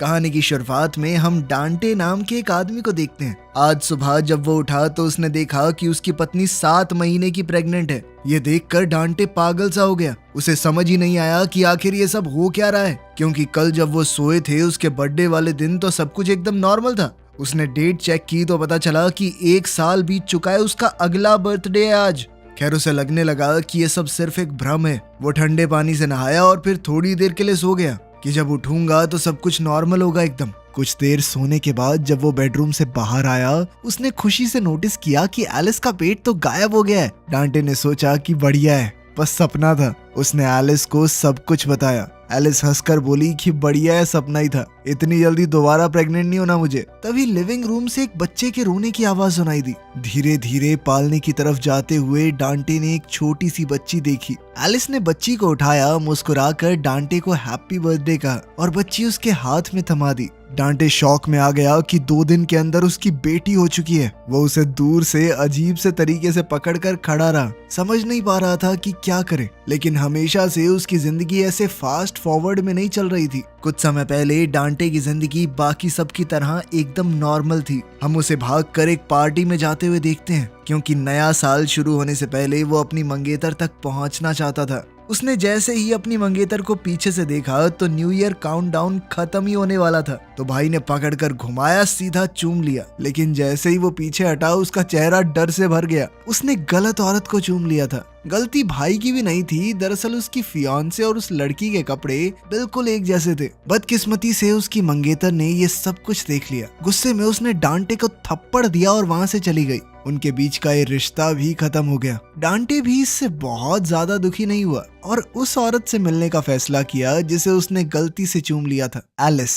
कहानी की शुरुआत में हम डांटे नाम के एक आदमी को देखते हैं। आज सुबह जब वो उठा तो उसने देखा कि उसकी पत्नी 7 महीने की प्रेग्नेंट है। ये देखकर डांटे पागल सा हो गया। उसे समझ ही नहीं आया कि आखिर ये सब हो क्या रहा है, क्योंकि कल जब वो सोए थे उसके बर्थडे वाले दिन तो सब कुछ एकदम नॉर्मल था। उसने डेट चेक की तो पता चला कि 1 साल बीत चुका है, उसका अगला बर्थडे है आज। खैर उसे लगने लगा कि ये सब सिर्फ एक भ्रम है। वो ठंडे पानी से नहाया और फिर थोड़ी देर के लिए सो गया कि जब उठूंगा तो सब कुछ नॉर्मल होगा एकदम। कुछ देर सोने के बाद जब वो बेडरूम से बाहर आया उसने खुशी से नोटिस किया कि एलिस का पेट तो गायब हो गया है। डांटे ने सोचा कि बढ़िया है, बस सपना था। उसने एलिस को सब कुछ बताया। एलिस हंसकर बोली कि बढ़िया है, सपना ही था, इतनी जल्दी दोबारा प्रेग्नेंट नहीं होना मुझे। तभी लिविंग रूम से एक बच्चे के रोने की आवाज सुनाई दी। धीरे धीरे पालने की तरफ जाते हुए डांटे ने एक छोटी सी बच्ची देखी। एलिस ने बच्ची को उठाया, मुस्कुराकर डांटे को हैप्पी बर्थडे कहा और बच्ची उसके हाथ में थमा दी। डांटे शॉक में आ गया कि 2 दिन के अंदर उसकी बेटी हो चुकी है। वो उसे दूर से अजीब से तरीके से पकड़कर खड़ा रहा, समझ नहीं पा रहा था कि क्या करे। लेकिन हमेशा से उसकी जिंदगी ऐसे फास्ट फॉरवर्ड में नहीं चल रही थी। कुछ समय पहले डांटे की जिंदगी बाकी सब की तरह एकदम नॉर्मल थी। हम उसे भागकर एक पार्टी में जाते हुए देखते हैं, क्योंकि नया साल शुरू होने से पहले वो अपनी मंगेतर तक पहुंचना चाहता था। उसने जैसे ही अपनी मंगेतर को पीछे से देखा तो न्यू ईयर काउंटडाउन खत्म ही होने वाला था। तो भाई ने पकड़कर घुमाया, सीधा चूम लिया। लेकिन जैसे ही वो पीछे हटा उसका चेहरा डर से भर गया। उसने गलत औरत को चूम लिया था। गलती भाई की भी नहीं थी, दरअसल उसकी फियांसे और उस लड़की के कपड़े बिल्कुल एक जैसे थे। बदकिस्मती से उसकी मंगेतर ने ये सब कुछ देख लिया। गुस्से में उसने डांटे को थप्पड़ दिया और वहां से चली गई। उनके बीच का ये रिश्ता भी खत्म हो गया। डांटे भी इससे बहुत ज्यादा दुखी नहीं हुआ और उस औरत से मिलने का फैसला किया जिसे उसने गलती से चूम लिया था, एलिस।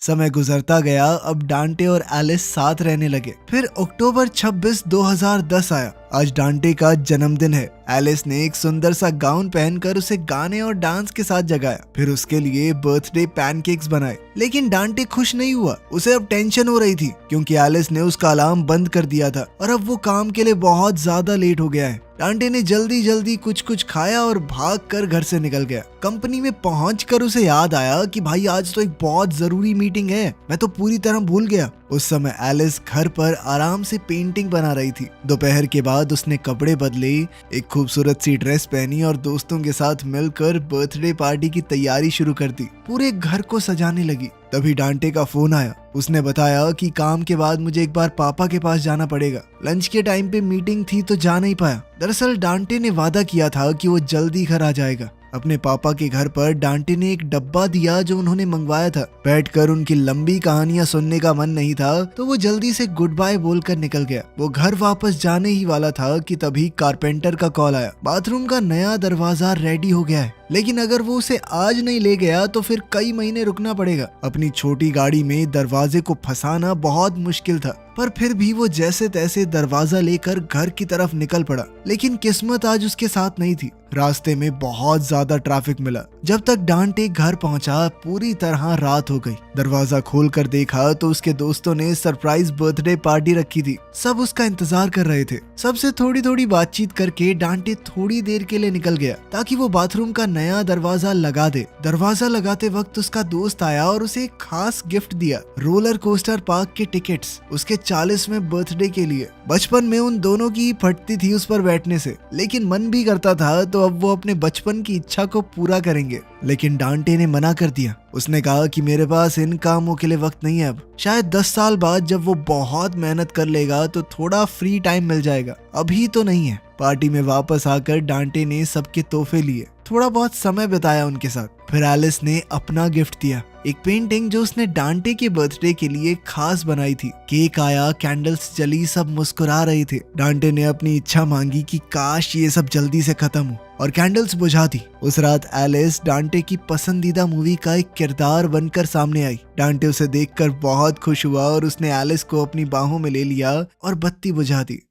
समय गुजरता गया। अब डांटे और एलिस साथ रहने लगे। फिर अक्टूबर 26, 2010 आया। आज डांटे का जन्मदिन है। एलिस ने एक सुंदर सा गाउन पहनकर उसे गाने और डांस के साथ जगाया। फिर उसके लिए बर्थडे पैनकेक्स बनाए। लेकिन डांटे खुश नहीं हुआ। उसे अब टेंशन हो रही थी, क्योंकि एलिस ने उसका अलार्म बंद कर दिया था और अब वो काम के लिए बहुत ज्यादा लेट हो गया है। डांटे ने जल्दी जल्दी कुछ खाया और भागकर घर से निकल गया। कंपनी में पहुंचकर उसे याद आया कि भाई आज तो एक बहुत जरूरी मीटिंग है, मैं तो पूरी तरह भूल गया। उस समय एलिस घर पर आराम से पेंटिंग बना रही थी। दोपहर के बाद उसने कपड़े बदले, एक खूबसूरत सी ड्रेस पहनी और दोस्तों के साथ मिलकर बर्थडे पार्टी की तैयारी शुरू कर दी। पूरे घर को सजाने लगी। तभी डांटे का फोन आया। उसने बताया कि काम के बाद मुझे एक बार पापा के पास जाना पड़ेगा। लंच के टाइम पे मीटिंग थी तो जा नहीं पाया। दरअसल डांटे ने वादा किया था कि वो जल्दी घर आ जाएगा। अपने पापा के घर पर डांटे ने एक डब्बा दिया जो उन्होंने मंगवाया था। बैठकर उनकी लंबी कहानियां सुनने का मन नहीं था, तो वो जल्दी से गुड बाय बोलकर निकल गया। वो घर वापस जाने ही वाला था कि तभी कारपेंटर का कॉल आया। बाथरूम का नया दरवाजा रेडी हो गया है, लेकिन अगर वो उसे आज नहीं ले गया तो फिर कई महीने रुकना पड़ेगा। अपनी छोटी गाड़ी में दरवाजे को फंसाना बहुत मुश्किल था, पर फिर भी वो जैसे तैसे दरवाजा लेकर घर की तरफ निकल पड़ा। लेकिन किस्मत आज उसके साथ नहीं थी। रास्ते में बहुत ज्यादा ट्रैफिक मिला। जब तक डांटे घर पहुंचा पूरी तरह रात हो गई। दरवाजा खोलकर देखा तो उसके दोस्तों ने सरप्राइज बर्थडे पार्टी रखी थी। सब उसका इंतजार कर रहे थे। सबसे थोड़ी थोड़ी बातचीत करके डांटे थोड़ी देर के लिए निकल गया ताकि वो बाथरूम का नया दरवाजा लगा दे। दरवाजा लगाते वक्त उसका दोस्त आया और उसे एक खास गिफ्ट दिया, रोलर कोस्टर पार्क के टिकट्स, उसके 40वें बर्थडे के लिए। बचपन में उन दोनों की फटती थी उस पर बैठने से, लेकिन मन भी करता था, तो अब वो अपने बचपन की इच्छा को पूरा करेंगे। लेकिन डांटे ने मना कर दिया। उसने कहा कि मेरे पास इन कामों के लिए वक्त नहीं है अब। शायद 10 साल बाद जब वो बहुत मेहनत कर लेगा तो थोड़ा फ्री टाइम मिल जाएगा, अभी तो नहीं है। पार्टी में वापस आकर डांटे ने सबके तोहफे लिए, थोड़ा बहुत समय बिताया उनके साथ। फिर एलिस ने अपना गिफ्ट दिया, एक पेंटिंग जो उसने डांटे के बर्थडे के लिए खास बनाई थी। केक आया, कैंडल्स जली, सब मुस्कुरा रहे थे। डांटे ने अपनी इच्छा मांगी कि काश ये सब जल्दी से खत्म हो, और कैंडल्स बुझा दी। उस रात एलिस डांटे की पसंदीदा मूवी का एक किरदार बनकर सामने आई। डांटे उसे देखकर बहुत खुश हुआ और उसने एलिस को अपनी बाहों में ले लिया और बत्ती बुझा दी।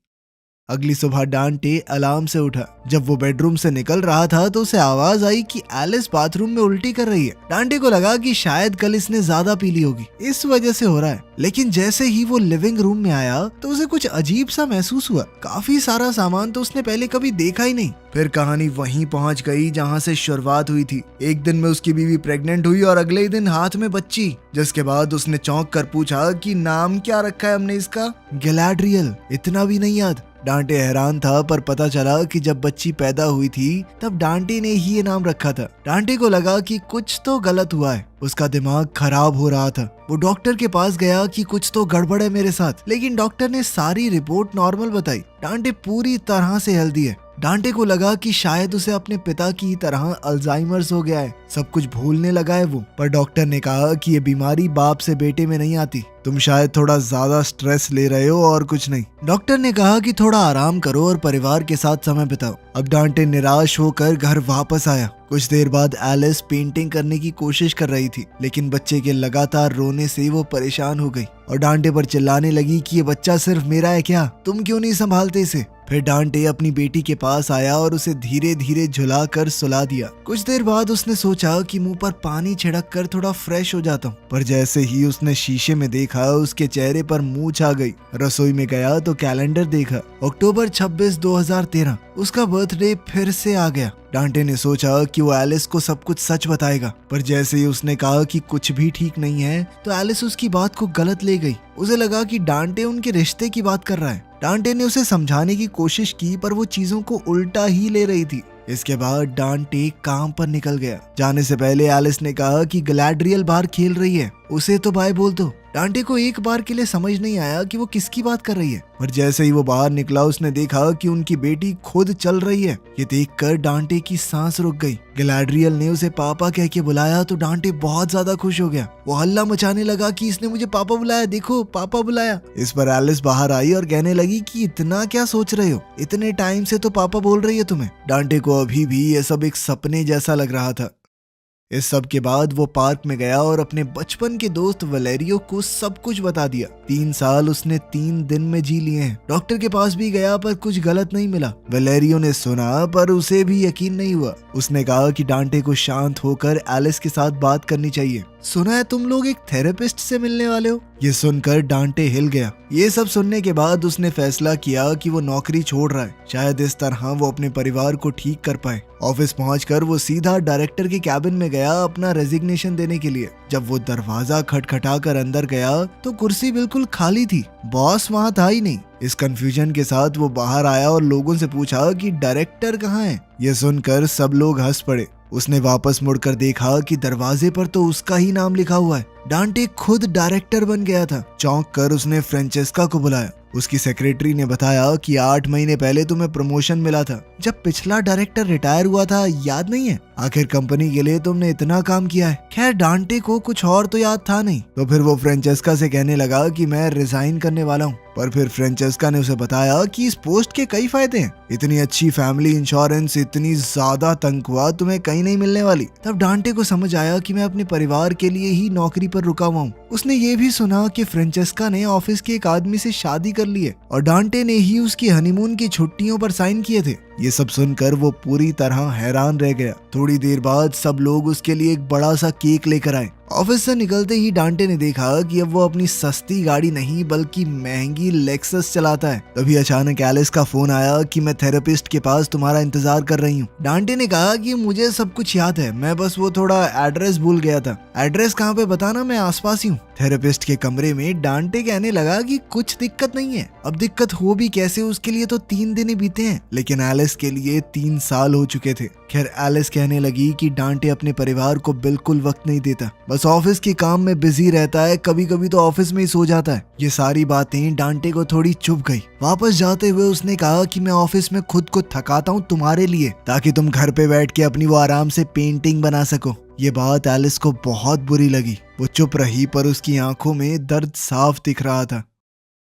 अगली सुबह डांटे अलार्म से उठा। जब वो बेडरूम से निकल रहा था तो उसे आवाज आई कि एलिस बाथरूम में उल्टी कर रही है। डांटे को लगा कि शायद कल इसने ज्यादा पी ली होगी, इस वजह से हो रहा है। लेकिन जैसे ही वो लिविंग रूम में आया तो उसे कुछ अजीब सा महसूस हुआ। काफी सारा सामान तो उसने पहले कभी देखा ही नहीं। फिर कहानी वहीं पहुंच गई जहां से शुरुआत हुई थी। एक दिन में उसकी बीवी प्रेग्नेंट हुई और अगले ही दिन हाथ में बच्ची, जिसके बाद उसने चौंक कर पूछा कि नाम क्या रखा है हमने इसका। गैलाड्रियल। इतना भी नहीं याद। डांटे हैरान था, पर पता चला कि जब बच्ची पैदा हुई थी तब डांटे ने ही ये नाम रखा था। डांटे को लगा कि कुछ तो गलत हुआ है। उसका दिमाग खराब हो रहा था। वो डॉक्टर के पास गया कि कुछ तो गड़बड़ है मेरे साथ, लेकिन डॉक्टर ने सारी रिपोर्ट नॉर्मल बताई। डांटे पूरी तरह से हेल्दी है। डांटे को लगा कि शायद उसे अपने पिता की तरह अल्जाइमर्स हो गया है, सब कुछ भूलने लगा है वो। पर डॉक्टर ने कहा कि ये बीमारी बाप से बेटे में नहीं आती, तुम शायद थोड़ा ज्यादा स्ट्रेस ले रहे हो और कुछ नहीं। डॉक्टर ने कहा कि थोड़ा आराम करो और परिवार के साथ समय बिताओ। अब डांटे निराश होकर घर वापस आया। कुछ देर बाद एलिस पेंटिंग करने की कोशिश कर रही थी, लेकिन बच्चे के लगातार रोने से वो परेशान हो गई और डांटे पर चिल्लाने लगी कि ये बच्चा सिर्फ मेरा है क्या, तुम क्यों नहीं संभालते इसे। फिर डांटे अपनी बेटी के पास आया और उसे धीरे धीरे झुला कर सुला दिया। कुछ देर बाद उसने सोचा कि मुंह पर पानी छिड़क कर थोड़ा फ्रेश हो जाता हूँ, पर जैसे ही उसने शीशे में देखा उसके चेहरे पर मूंछ आ गई। रसोई में गया तो कैलेंडर देखा, अक्टूबर 26, 2013। उसका बर्थडे फिर से आ गया। डांटे ने सोचा कि वो एलिस को सब कुछ सच बताएगा, पर जैसे ही उसने कहा कि कुछ भी ठीक नहीं है तो एलिस उसकी बात को गलत ले गई। उसे लगा कि डांटे उनके रिश्ते की बात कर रहा है। डांटे ने उसे समझाने की कोशिश की, पर वो चीजों को उल्टा ही ले रही थी। इसके बाद डांटे काम पर निकल गया। जाने से पहले एलिस ने कहा कि गैलाड्रियल बाहर खेल रही है, उसे तो बाय बोल दो। डांटे को एक बार के लिए समझ नहीं आया कि वो किसकी बात कर रही है, पर जैसे ही वो बाहर निकला उसने देखा कि उनकी बेटी खुद चल रही है। ये देखकर डांटे की सांस रुक गई। गैलाड्रियल ने उसे पापा कह के बुलाया तो डांटे बहुत ज्यादा खुश हो गया। वो हल्ला मचाने लगा कि इसने मुझे पापा बुलाया, देखो पापा बुलाया। इस पर एलिस बाहर आई और कहने लगी कि इतना क्या सोच रहे हो, इतने टाइम से तो पापा बोल रही है तुम्हें। डांटे को अभी भी ये सब एक सपने जैसा लग रहा था। इस सब के बाद वो पार्क में गया और अपने बचपन के दोस्त वलेरियो को सब कुछ बता दिया। 3 साल उसने 3 दिन में जी लिए हैं। डॉक्टर के पास भी गया पर कुछ गलत नहीं मिला। वलेरियो ने सुना पर उसे भी यकीन नहीं हुआ। उसने कहा कि डांटे को शांत होकर एलिस के साथ बात करनी चाहिए। सुना है तुम लोग एक थेरेपिस्ट से मिलने वाले हो। ये सुनकर डांटे हिल गया। ये सब सुनने के बाद उसने फैसला किया कि वो नौकरी छोड़ रहा है, शायद इस तरह वो अपने परिवार को ठीक कर पाए। ऑफिस पहुंचकर वो सीधा डायरेक्टर के कैबिन में गया अपना रेजिग्नेशन देने के लिए। जब वो दरवाजा खटखटाकर अंदर गया तो कुर्सी बिल्कुल खाली थी, बॉस वहां था ही नहीं। इस कंफ्यूजन के साथ वो बाहर आया और लोगों से पूछा कि डायरेक्टर कहाँ है। ये सुनकर सब लोग हंस पड़े। उसने वापस मुड़कर देखा कि दरवाजे पर तो उसका ही नाम लिखा हुआ है। डांटे खुद डायरेक्टर बन गया था। चौंक कर उसने फ्रेंचेस्का को बुलाया। उसकी सेक्रेटरी ने बताया कि 8 महीने पहले तुम्हें प्रमोशन मिला था, जब पिछला डायरेक्टर रिटायर हुआ था, याद नहीं है? आखिर कंपनी के लिए तुमने इतना काम किया है। खैर डांटे को कुछ और तो याद था नहीं, तो फिर वो फ्रेंचेस्का से कहने लगा कि मैं रिजाइन करने वाला हूँ। पर फिर फ्रेंचेस्का ने उसे बताया कि इस पोस्ट के कई फायदे हैं, इतनी अच्छी फैमिली इंश्योरेंस, इतनी ज्यादा तनख्वाह तुम्हें कहीं नहीं मिलने वाली। तब डांटे को समझ आया कि मैं अपने परिवार के लिए ही नौकरी पर रुका हुआ हूँ। उसने ये भी सुना कि फ्रेंचेस्का ने ऑफिस के एक आदमी से शादी कर ली है और डांटे ने ही उसकी हनीमून की छुट्टियों पर साइन किए थे। ये सब सुनकर वो पूरी तरह हैरान रह गया। थोड़ी देर बाद सब लोग उसके लिए एक बड़ा सा केक लेकर आए। ऑफिस से निकलते ही डांटे ने देखा कि अब वो अपनी सस्ती गाड़ी नहीं बल्कि महंगी लेक्सस चलाता है। तभी अचानक एलिस का फोन आया कि मैं थेरेपिस्ट के पास तुम्हारा इंतजार कर रही हूँ। डांटे ने कहा कि मुझे सब कुछ याद है, मैं बस वो थोड़ा एड्रेस भूल गया था। एड्रेस कहाँ पे बताना, मैं आसपास ही हूँ। थेरेपिस्ट के कमरे में डांटे कहने लगा कि कुछ दिक्कत नहीं है। अब दिक्कत हो भी कैसे, उसके लिए तो 3 दिन ही बीते हैं, लेकिन एलिस के लिए 3 साल हो चुके थे। खैर एलिस कहने लगी कि डांटे अपने परिवार को बिल्कुल वक्त नहीं देता, बस ऑफिस के काम में बिजी रहता है, कभी कभी तो ऑफिस में ही सो जाता है। ये सारी बातें डांटे को थोड़ी चुभ गई। वापस जाते हुए उसने कहा कि मैं ऑफिस में खुद को थकाता हूँ तुम्हारे लिए, ताकि तुम घर पे बैठ के अपनी वो आराम से पेंटिंग बना सको। ये बात एलिस को बहुत बुरी लगी। वो चुप रही, पर उसकी आंखों में दर्द साफ दिख रहा था।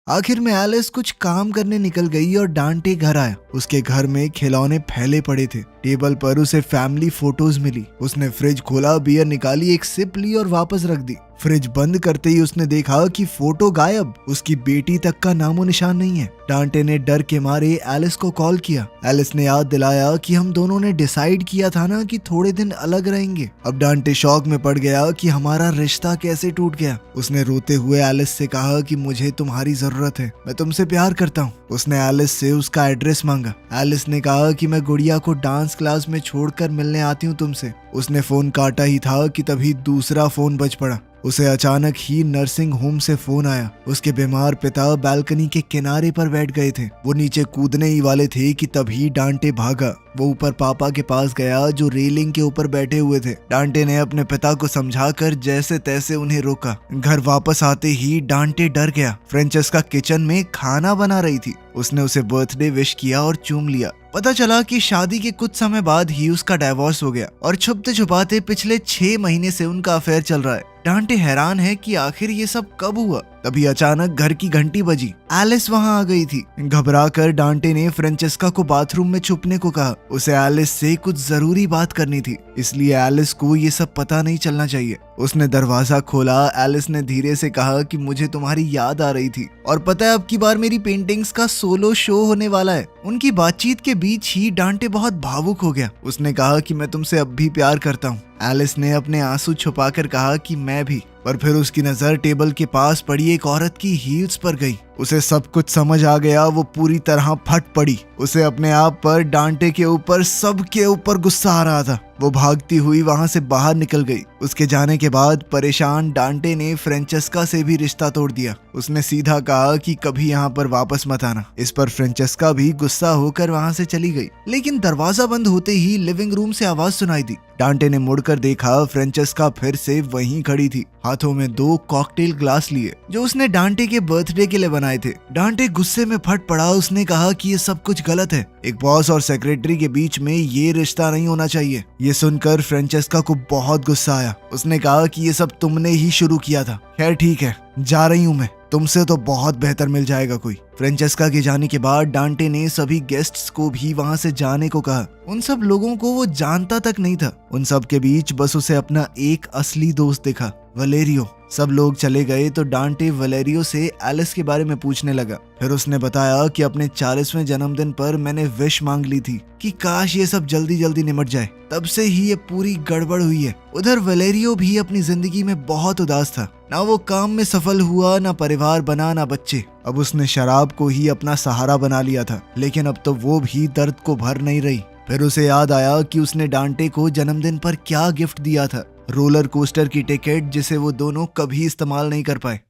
आखिर में एलिस कुछ काम करने निकल गई और डांटे घर आया। उसके घर में खिलौने फैले पड़े थे। टेबल पर उसे फैमिली फोटोज मिली। उसने फ्रिज खोला, बियर निकाली, एक सिप ली और वापस रख दी। फ्रिज बंद करते ही उसने देखा कि फोटो गायब, उसकी बेटी तक का नामो निशान नहीं है। डांटे ने डर के मारे एलिस को कॉल किया। एलिस ने याद दिलाया कि हम दोनों ने डिसाइड किया था ना कि थोड़े दिन अलग रहेंगे। अब डांटे शॉक में पड़ गया कि हमारा रिश्ता कैसे टूट गया। उसने रोते हुए एलिस से कहा कि मुझे तुम्हारी जरूरत है, मैं तुमसे प्यार करता हूँ। उसने एलिस से उसका एड्रेस मांगा। एलिस ने कहा कि मैं गुड़िया को डांस क्लास में छोड़कर मिलने आती हूँ तुमसे। उसने फोन काटा ही था कि तभी दूसरा फोन बज पड़ा। उसे अचानक ही नर्सिंग होम से फोन आया। उसके बीमार पिता बालकनी के किनारे पर बैठ गए थे। वो नीचे कूदने ही वाले थे कि तभी डांटे भागा। वो ऊपर पापा के पास गया जो रेलिंग के ऊपर बैठे हुए थे। डांटे ने अपने पिता को समझाकर जैसे तैसे उन्हें रोका। घर वापस आते ही डांटे डर गया। फ्रेंचेस्का किचन में खाना बना रही थी। उसने उसे बर्थडे विश किया और चूम लिया। पता चला कि शादी के कुछ समय बाद ही उसका डाइवोर्स हो गया और छुपते छुपाते पिछले 6 महीने से उनका अफेयर चल रहा है। डांटे हैरान है कि आखिर ये सब कब हुआ। तभी अचानक घर की घंटी बजी। एलिस वहां आ गई थी। घबराकर डांटे ने फ्रेंचेस्का को बाथरूम में छुपने को कहा। उसे एलिस से कुछ जरूरी बात करनी थी, इसलिए एलिस को ये सब पता नहीं चलना चाहिए। उसने दरवाजा खोला। एलिस ने धीरे से कहा कि मुझे तुम्हारी याद आ रही थी और पता है अब की बार मेरी पेंटिंग्स का सोलो शो होने वाला है। उनकी बातचीत के बीच ही डांटे बहुत भावुक हो गया। उसने कहा कि मैं तुमसे अब भी प्यार करता हूँ। एलिस ने अपने आंसू छुपाकर कहा कि मैं भी, पर फिर उसकी नजर टेबल के पास पड़ी एक औरत की हील्स पर गई। उसे सब कुछ समझ आ गया। वो पूरी तरह फट पड़ी। उसे अपने आप पर, डांटे के ऊपर, सबके ऊपर गुस्सा आ रहा था। वो भागती हुई वहां से बाहर निकल गई। उसके जाने के बाद परेशान डांटे ने फ्रेंचेस्का से भी रिश्ता तोड़ दिया। उसने सीधा कहा कि कभी यहाँ पर वापस मत आना। इस पर फ्रेंचेस्का भी गुस्सा होकर वहां से चली गई। लेकिन दरवाजा बंद होते ही लिविंग रूम से आवाज सुनाई दी। डांटे ने मुड़कर देखा, फ्रेंचेस्का फिर से वहीं खड़ी थी, हाथों में 2 कॉकटेल ग्लास लिए जो उसने डांटे के बर्थडे के लिए बनाए थे। डांटे गुस्से में फट पड़ा। उसने कहा कि ये सब कुछ गलत है। एक बॉस और सेक्रेटरी के बीच में ये रिश्ता नहीं होना चाहिए। ये सुनकर फ्रेंचेस्का को बहुत गुस्सा आया। उसने कहा कि ये सब तुमने ही शुरू किया था। खैर ठीक है, जा रही हूँ मैं, तुमसे तो बहुत बेहतर मिल जाएगा कोई। फ्रेंचेस्का के जाने के बाद डांटे ने सभी गेस्ट्स को भी वहां से जाने को कहा। उन सब लोगों को वो जानता तक नहीं था। उन सब के बीच बस उसे अपना एक असली दोस्त दिखा, वलेरियो। सब लोग चले गए तो डांटे वलेरियो से एलिस के बारे में पूछने लगा। फिर उसने बताया कि अपने 40वें जन्मदिन पर मैंने विश मांग ली थी कि काश ये सब जल्दी जल्दी निमट जाए। तब से ही ये पूरी गड़बड़ हुई है। उधर वलेरियो भी अपनी जिंदगी में बहुत उदास था। ना वो काम में सफल हुआ, ना परिवार बना, ना बच्चे। अब उसने शराब को ही अपना सहारा बना लिया था, लेकिन अब तो वो भी दर्द को भर नहीं रही। फिर उसे याद आया कि उसने डांटे को जन्मदिन पर क्या गिफ्ट दिया था, रोलर कोस्टर की टिकट, जिसे वो दोनों कभी इस्तेमाल नहीं कर पाए।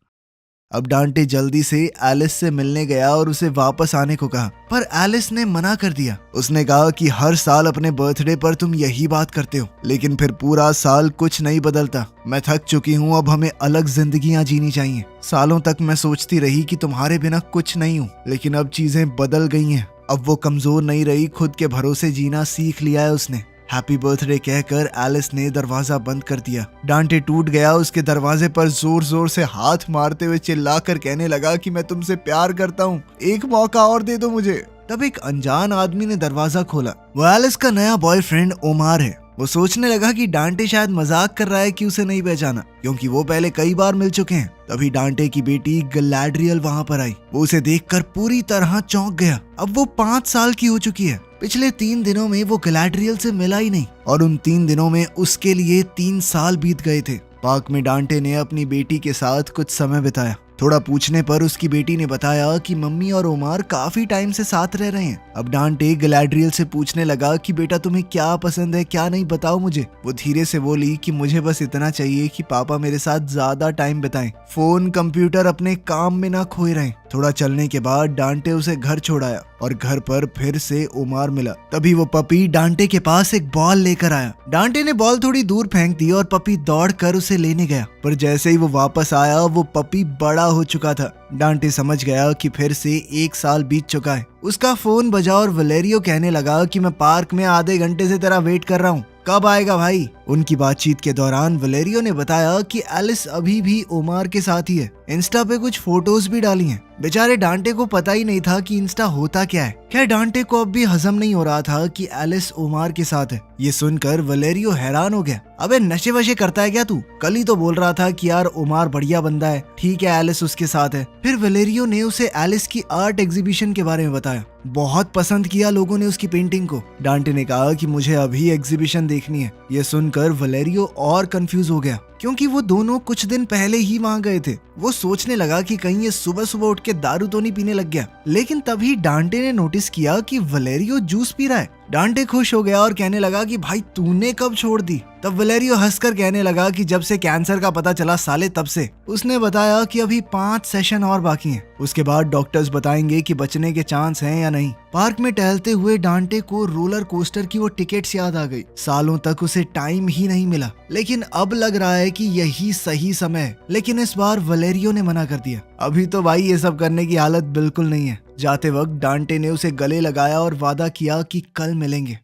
अब डांटे जल्दी से एलिस से मिलने गया और उसे वापस आने को कहा, पर एलिस ने मना कर दिया। उसने कहा कि हर साल अपने बर्थडे पर तुम यही बात करते हो, लेकिन फिर पूरा साल कुछ नहीं बदलता। मैं थक चुकी हूँ, अब हमें अलग जिंदगियां जीनी चाहिए। सालों तक मैं सोचती रही कि तुम्हारे बिना कुछ नहीं हूँ, लेकिन अब चीजें बदल गई हैं। अब वो कमजोर नहीं रही, खुद के भरोसे जीना सीख लिया है उसने। हैप्पी बर्थडे कहकर एलिस ने दरवाजा बंद कर दिया। डांटे टूट गया। उसके दरवाजे पर जोर जोर से हाथ मारते हुए चिल्लाकर कहने लगा कि मैं तुमसे प्यार करता हूँ, एक मौका और दे दो मुझे। तब एक अनजान आदमी ने दरवाजा खोला। वो एलिस का नया बॉयफ्रेंड ओमार है। वो सोचने लगा कि डांटे शायद मजाक कर रहा है कि उसे नहीं पहचाना, क्योंकि वो पहले कई बार मिल चुके हैं। तभी डांटे की बेटी गैलाड्रियल वहां पर आई। वो उसे देखकर पूरी तरह चौंक गया। अब वो 5 साल की हो चुकी है। पिछले 3 दिनों में वो गैलाड्रियल से मिला ही नहीं, और उन 3 दिनों में उसके लिए 3 साल बीत गए थे। पार्क में डांटे ने अपनी बेटी के साथ कुछ समय बिताया। थोड़ा पूछने पर उसकी बेटी ने बताया कि मम्मी और ओमार काफी टाइम से साथ रह रहे हैं। अब डांटे गैलाड्रियल से पूछने लगा कि बेटा तुम्हें क्या पसंद है, क्या नहीं, बताओ मुझे। वो धीरे से बोली कि मुझे बस इतना चाहिए कि पापा मेरे साथ ज्यादा टाइम बिताएं, फोन कंप्यूटर अपने काम में ना खोए रहें। थोड़ा चलने के बाद डांटे उसे घर छोड़ाया और घर पर फिर से ओमार मिला। तभी वो पपी डांटे के पास एक बॉल लेकर आया। डांटे ने बॉल थोड़ी दूर फेंक दी और पपी दौड़कर उसे लेने गया, पर जैसे ही वो वापस आया वो पपी बड़ा हो चुका था। डांटे समझ गया कि फिर से 1 साल बीत चुका है। उसका फोन बजा और वलेरियो कहने लगा कि मैं पार्क में आधे घंटे से तेरा वेट कर रहा हूँ, कब आएगा भाई। उनकी बातचीत के दौरान वलेरियो ने बताया कि एलिस अभी भी ओमार के साथ ही है। इंस्टा पे कुछ फोटोज भी डाली हैं। बेचारे डांटे को पता ही नहीं था कि इंस्टा होता क्या है। खैर डांटे को अब भी हजम नहीं हो रहा था कि एलिस ओमार के साथ है। ये सुनकर वलेरियो हैरान हो गया। अबे नशे वशे करता है क्या तू? कल ही तो बोल रहा था कि यार ओमार बढ़िया बंदा है, ठीक है एलिस उसके साथ है। फिर वलेरियो ने उसे एलिस की आर्ट एग्जीबिशन के बारे में बताया। बहुत पसंद किया लोगों ने उसकी पेंटिंग को। डांटे ने कहा कि मुझे अभी एग्जीबिशन देखनी है। ये सुनकर वलेरियो और कंफ्यूज हो गया, क्योंकि वो दोनों कुछ दिन पहले ही वहाँ गए थे। वो सोचने लगा कि कहीं ये सुबह सुबह उठ के दारू तो नहीं पीने लग गया। लेकिन तभी डांटे ने नोटिस किया कि वलेरियो जूस पी रहा है। डांटे खुश हो गया और कहने लगा कि भाई तूने कब छोड़ दी? तब वलेरियो हंसकर कहने लगा कि जब से कैंसर का पता चला साले तब से। उसने बताया कि अभी 5 सेशन और बाकी हैं। उसके बाद डॉक्टर्स बताएंगे कि बचने के चांस हैं या नहीं। पार्क में टहलते हुए डांटे को रोलर कोस्टर की वो टिकट्स याद आ गई। सालों तक उसे टाइम ही नहीं मिला, लेकिन अब लग रहा है कि यही सही समय है। लेकिन इस बार वलेरियो ने मना कर दिया। अभी तो भाई ये सब करने की हालत बिल्कुल नहीं है। जाते वक्त डांटे ने उसे गले लगाया और वादा किया कि कल मिलेंगे।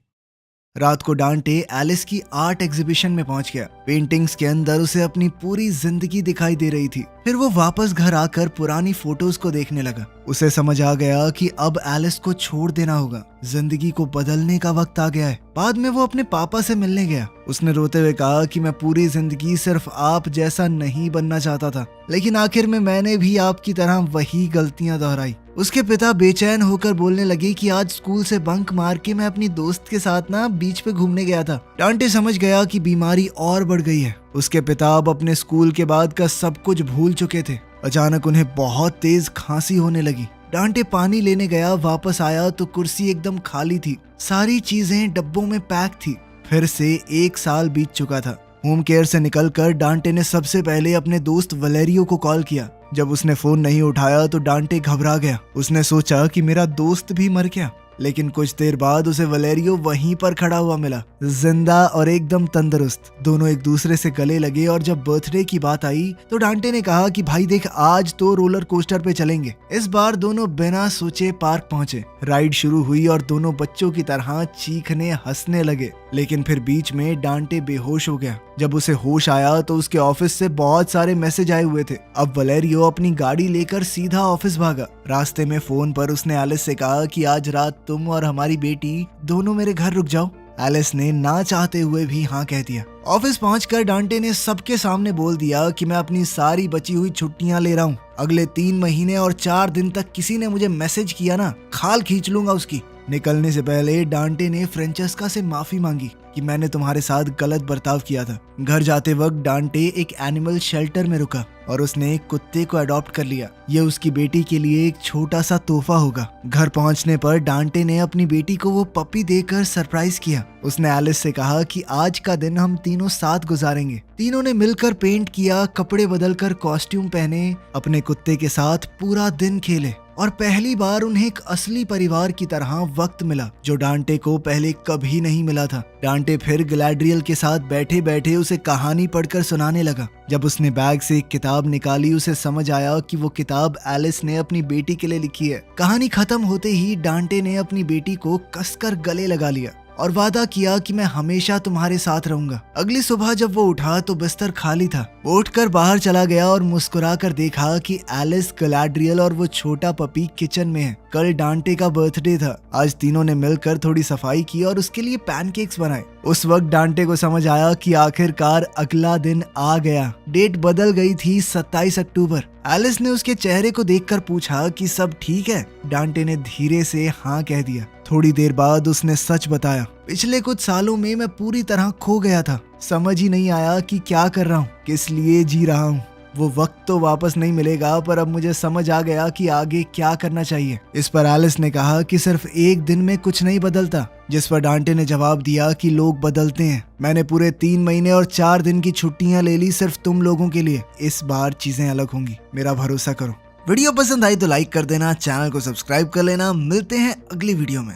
रात को डांटे एलिस की आर्ट एग्जीबिशन में पहुंच गया। पेंटिंग्स के अंदर उसे अपनी पूरी जिंदगी दिखाई दे रही थी। फिर वो वापस घर आकर पुरानी फोटोज को देखने लगा। उसे समझ आ गया कि अब एलिस को छोड़ देना होगा। जिंदगी को बदलने का वक्त आ गया है। बाद में वो अपने पापा से मिलने गया। उसने रोते हुए कहा कि मैं पूरी जिंदगी सिर्फ आप जैसा नहीं बनना चाहता था, लेकिन आखिर में मैंने भी आपकी तरह वही गलतियां दोहराई। उसके पिता बेचैन होकर बोलने लगे कि आज स्कूल से बंक मार के मैं अपनी दोस्त के साथ ना बीच पे घूमने गया था। डांटे समझ गया कि बीमारी और बढ़ गई है। उसके पिता अब अपने स्कूल के बाद का सब कुछ भूल चुके थे। अचानक उन्हें बहुत तेज खांसी होने लगी। डांटे पानी लेने गया, वापस आया तो कुर्सी एकदम खाली थी। सारी चीजें डब्बों में पैक थी। फिर से 1 साल बीत चुका था। होम केयर से निकलकर डांटे ने सबसे पहले अपने दोस्त वलेरियो को कॉल किया। जब उसने फोन नहीं उठाया तो डांटे घबरा गया। उसने सोचा कि मेरा दोस्त भी मर गया। लेकिन कुछ देर बाद उसे वलेरियो वहीं पर खड़ा हुआ मिला, जिंदा और एकदम तंदुरुस्त। दोनों एक दूसरे से गले लगे और जब बर्थडे की बात आई तो डांटे ने कहा कि भाई देख, आज तो रोलर कोस्टर पे चलेंगे। इस बार दोनों बिना सोचे पार्क पहुंचे। राइड शुरू हुई और दोनों बच्चों की तरह चीखने हंसने लगे। लेकिन फिर बीच में डांटे बेहोश हो गया। जब उसे होश आया तो उसके ऑफिस से बहुत सारे मैसेज आए हुए थे। अब वलेरियो अपनी गाड़ी लेकर सीधा ऑफिस भागा। रास्ते में फोन पर उसने एलिस से कहा कि आज रात तुम और हमारी बेटी दोनों मेरे घर रुक जाओ। एलिस ने ना चाहते हुए भी हाँ कह दिया। ऑफिस पहुंचकर डांटे ने सबके सामने बोल दिया कि मैं अपनी सारी बची हुई छुट्टियां ले रहा हूँ। अगले 3 महीने और 4 दिन तक किसी ने मुझे मैसेज किया ना, खाल खींच लूंगा उसकी। निकलने से पहले डांटे ने फ्रेंचेस्का से माफी मांगी कि मैंने तुम्हारे साथ गलत बर्ताव किया था। घर जाते वक्त डांटे एक एनिमल शेल्टर में रुका और उसने एक कुत्ते को अडॉप्ट कर लिया। यह उसकी बेटी के लिए एक छोटा सा तोहफा होगा। घर पहुंचने पर डांटे ने अपनी बेटी को वो पपी देकर सरप्राइज किया। उसने एलिस से कहा कि आज का दिन हम तीनों साथ गुजारेंगे। तीनों ने मिलकर पेंट किया, कपड़े बदलकर कॉस्ट्यूम पहने, अपने कुत्ते के साथ पूरा दिन खेले और पहली बार उन्हें एक असली परिवार की तरह वक्त मिला, जो डांटे को पहले कभी नहीं मिला था। डांटे फिर गैलाड्रियल के साथ बैठे बैठे उसे कहानी पढ़कर सुनाने लगा। जब उसने बैग से एक किताब निकाली, उसे समझ आया कि वो किताब एलिस ने अपनी बेटी के लिए लिखी है। कहानी खत्म होते ही डांटे ने अपनी बेटी को कसकर गले लगा लिया और वादा किया कि मैं हमेशा तुम्हारे साथ रहूंगा। अगली सुबह जब वो उठा तो बिस्तर खाली था। वो उठकर बाहर चला गया और मुस्कुराकर देखा कि एलिस, गैलाड्रियल और वो छोटा पपी किचन में है। कल डांटे का बर्थडे था। आज तीनों ने मिलकर थोड़ी सफाई की और उसके लिए पैनकेक्स बनाए। उस वक्त डांटे को समझ आया कि आखिरकार अगला दिन आ गया। डेट बदल गई थी, 27 अक्टूबर। एलिस ने उसके चेहरे को देखकर पूछा कि सब ठीक है। डांटे ने धीरे से हाँ कह दिया। थोड़ी देर बाद उसने सच बताया, पिछले कुछ सालों में मैं पूरी तरह खो गया था। समझ ही नहीं आया कि क्या कर रहा हूँ, किस लिए जी रहा हूँ। वो वक्त तो वापस नहीं मिलेगा, पर अब मुझे समझ आ गया कि आगे क्या करना चाहिए। इस पर एलिस ने कहा कि सिर्फ एक दिन में कुछ नहीं बदलता। जिस पर डांटे ने जवाब दिया कि लोग बदलते हैं। मैंने पूरे 3 महीने और 4 दिन की छुट्टियां ले ली सिर्फ तुम लोगों के लिए। इस बार चीजें अलग होंगी, मेरा भरोसा करो। वीडियो पसंद आई तो लाइक कर देना, चैनल को सब्सक्राइब कर लेना। मिलते हैं अगली वीडियो में।